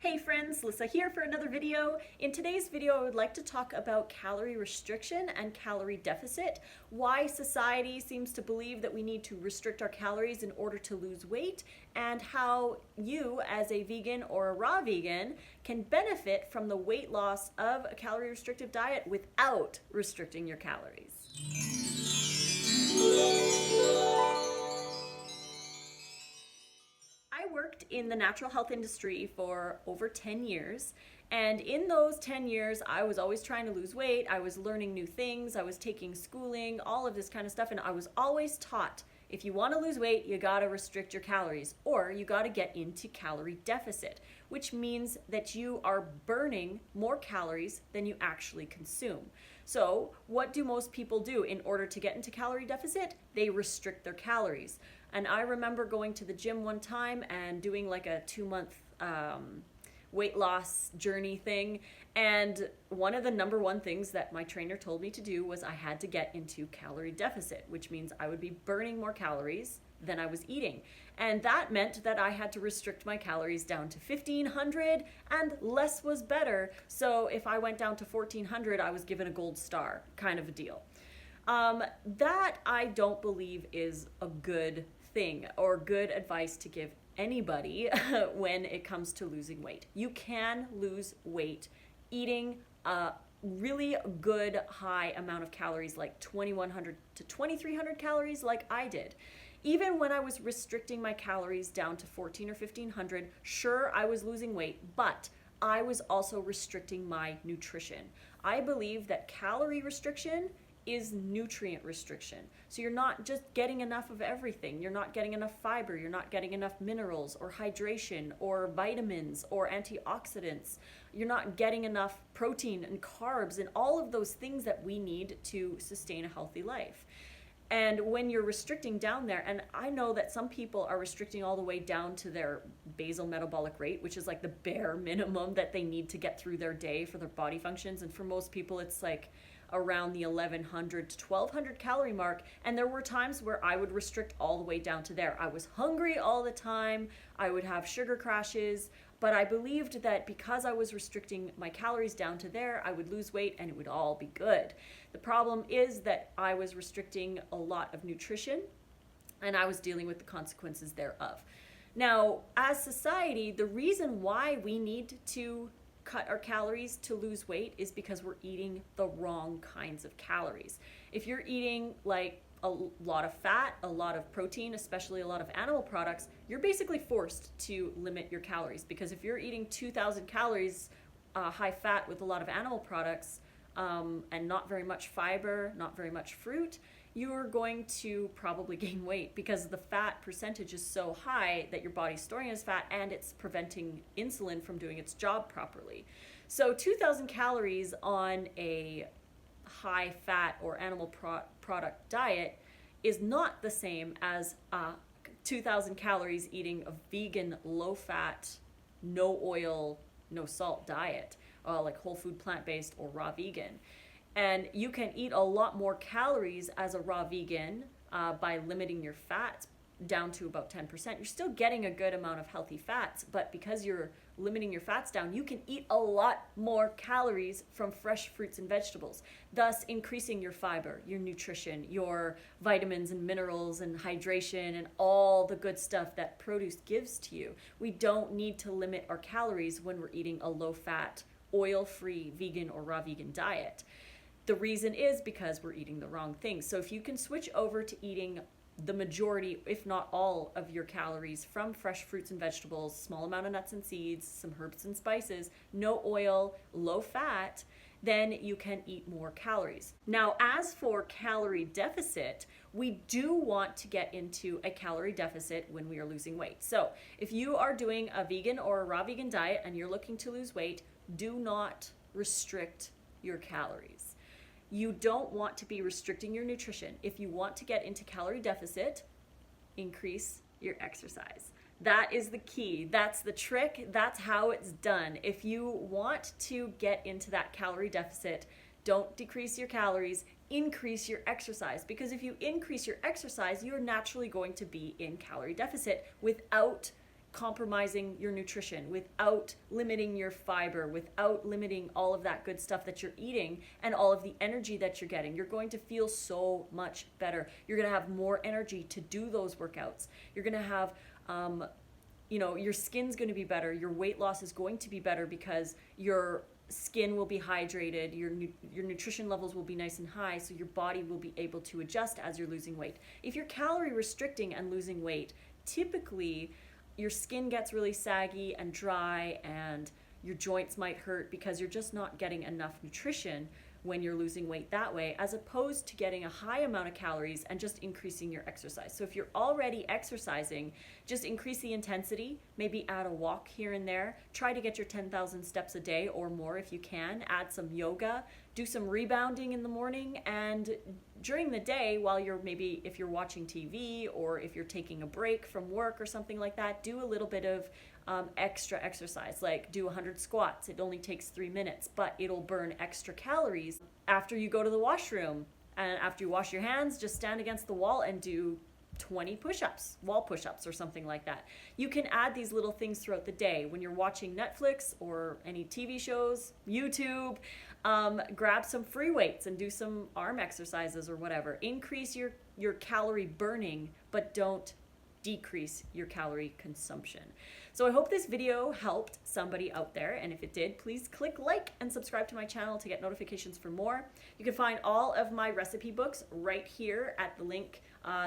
Hey friends, Lissa here for another video. In today's video, I would like to talk about calorie restriction and calorie deficit, why society seems to believe that we need to restrict our calories in order to lose weight, and how you, as a vegan or a raw vegan, can benefit from the weight loss of a calorie restrictive diet without restricting your calories. I worked in the natural health industry for over 10 years, and in those 10 years, I was always trying to lose weight. I was learning new things, I was taking schooling, all of this kind of stuff, and I was always taught if you want to lose weight, you gotta restrict your calories, or you gotta get into calorie deficit, which means that you are burning more calories than you actually consume. So, what do most people do in order to get into calorie deficit? They restrict their calories. And I remember going to the gym one time and doing like a 2-month weight loss journey thing. And one of the number one things that my trainer told me to do was I had to get into calorie deficit, which means I would be burning more calories than I was eating. And that meant that I had to restrict my calories down to 1,500, and less was better. So if I went down to 1,400, I was given a gold star kind of a deal. That I don't believe is a good thing or good advice to give anybody when it comes to losing weight. You can lose weight eating a really good high amount of calories, like 2,100 to 2,300 calories, like I did. Even when I was restricting my calories down to 1,400 or 1,500, sure, I was losing weight, but I was also restricting my nutrition. I believe that calorie restriction is nutrient restriction. So you're not just getting enough of everything. You're not getting enough fiber, you're not getting enough minerals or hydration or vitamins or antioxidants. You're not getting enough protein and carbs and all of those things that we need to sustain a healthy life. And when you're restricting down there, and I know that some people are restricting all the way down to their basal metabolic rate, which is like the bare minimum that they need to get through their day for their body functions. And for most people, it's like around the 1,100 to 1,200 calorie mark. And there were times where I would restrict all the way down to there. I was hungry all the time. I would have sugar crashes. But I believed that because I was restricting my calories down to there, I would lose weight and it would all be good. The problem is that I was restricting a lot of nutrition and I was dealing with the consequences thereof. Now, as society, the reason why we need to cut our calories to lose weight is because we're eating the wrong kinds of calories. If you're eating like a lot of fat, a lot of protein, especially a lot of animal products, you're basically forced to limit your calories, because if you're eating 2,000 calories high fat with a lot of animal products and not very much fiber, not very much fruit, you're going to probably gain weight because the fat percentage is so high that your body's storing it as fat and it's preventing insulin from doing its job properly. So 2,000 calories on a high fat or animal product diet is not the same as 2,000 calories eating a vegan, low fat, no oil, no salt diet, like whole food plant-based or raw vegan. And you can eat a lot more calories as a raw vegan by limiting your fats down to about 10%. You're still getting a good amount of healthy fats, but because you're limiting your fats down, you can eat a lot more calories from fresh fruits and vegetables, thus increasing your fiber, your nutrition, your vitamins and minerals and hydration and all the good stuff that produce gives to you. We don't need to limit our calories when we're eating a low-fat, oil-free vegan or raw vegan diet. The reason is because we're eating the wrong things. So if you can switch over to eating the majority, if not all, of your calories from fresh fruits and vegetables, small amount of nuts and seeds, some herbs and spices, no oil, low fat, then you can eat more calories. Now, as for calorie deficit, we do want to get into a calorie deficit when we are losing weight. So if you are doing a vegan or a raw vegan diet and you're looking to lose weight, do not restrict your calories. You don't want to be restricting your nutrition. If you want to get into calorie deficit, increase your exercise. That is the key. That's the trick. That's how it's done. If you want to get into that calorie deficit, don't decrease your calories, increase your exercise. Because if you increase your exercise, you're naturally going to be in calorie deficit without compromising your nutrition, without limiting your fiber, without limiting all of that good stuff that you're eating and all of the energy that you're getting. You're going to feel so much better. You're going to have more energy to do those workouts. You're going to have, your skin's going to be better. Your weight loss is going to be better because your skin will be hydrated, your nutrition levels will be nice and high, so your body will be able to adjust as you're losing weight. If you're calorie restricting and losing weight, typically your skin gets really saggy and dry and your joints might hurt because you're just not getting enough nutrition when you're losing weight that way, as opposed to getting a high amount of calories and just increasing your exercise. So if you're already exercising, just increase the intensity, maybe add a walk here and there. Try to get your 10,000 steps a day or more if you can. Add some yoga, do some rebounding in the morning, and during the day, while if you're watching TV or if you're taking a break from work or something like that, do a little bit of extra exercise, like do 100 squats. It only takes 3 minutes, but it'll burn extra calories. After you go to the washroom and after you wash your hands, just stand against the wall and do 20 push-ups, wall push-ups or something like that. You can add these little things throughout the day. When you're watching Netflix or any TV shows, YouTube, grab some free weights and do some arm exercises or whatever. Increase your calorie burning, but don't decrease your calorie consumption. So I hope this video helped somebody out there, and if it did, please click like and subscribe to my channel to get notifications for more. You can find all of my recipe books right here at the link.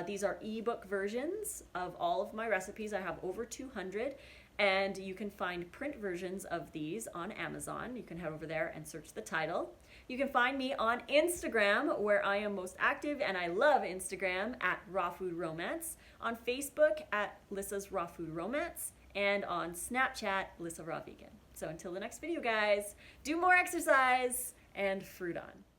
These are ebook versions of all of my recipes. I have over 200, and you can find print versions of these on Amazon. You can head over there and search the title. You can find me on Instagram, where I am most active, and I love Instagram, at Raw Food Romance, on Facebook at Lissa's Raw Food Romance, and on Snapchat, Lissa Raw Vegan. So until the next video, guys, do more exercise and fruit on.